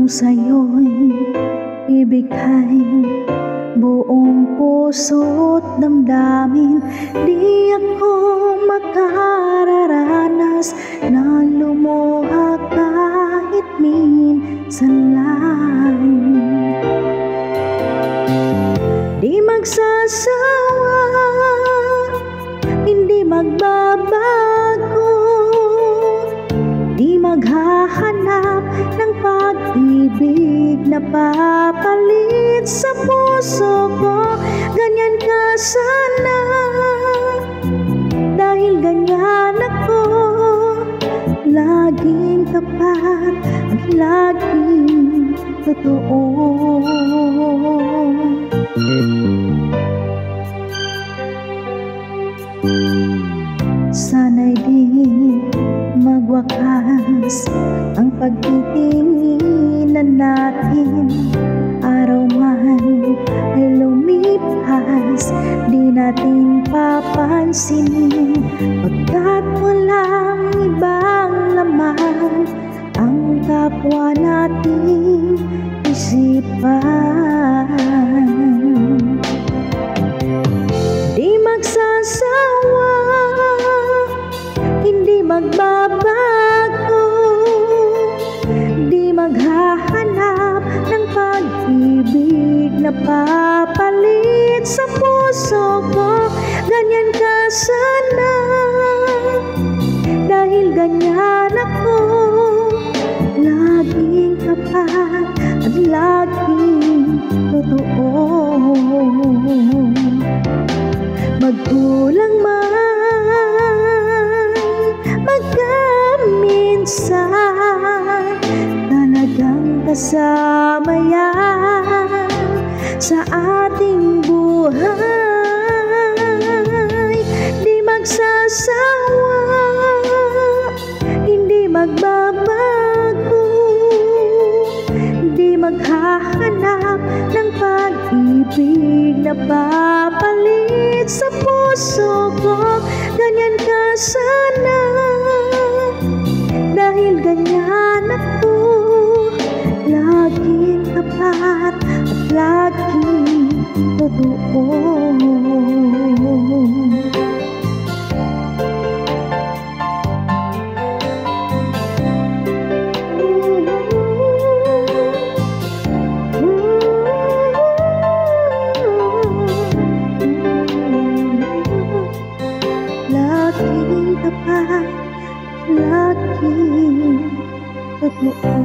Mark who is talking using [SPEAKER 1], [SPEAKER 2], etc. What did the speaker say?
[SPEAKER 1] Kung sa'yo'y ibigay buong puso't damdamin, di ako makararanas na lumuha kahit minsan lang. Di magsasawa, hindi magbabago, di maghahanap ng pag-ibig na papalit sa puso ko. Ganyan ka sana, dahil ganyan ako, laging tapat at laging totoo. Sana'y di magwakas ang pagtitinginan natin. Araw man ay lumipas, di natin papansinin, pagkat walang ibang laman ang kapwa nating isipan. Di magsasawa, hindi magbabago, di maghahanap ng pag-ibig na papalit sa puso ko. Ganyan ka sana, dahil ganyan ako, laging tapat at laging totoo. Magkulang man, magkaminsan, talagang kasama yan sa ating buhay. Di magsasawa, hindi magbabago, di maghahanap ng pag-ibig na papalit sa puso ko. Ganyan ka sana, dahil ganyan ako, laging tapat at laging totoo. Laging tapat, laging totoo.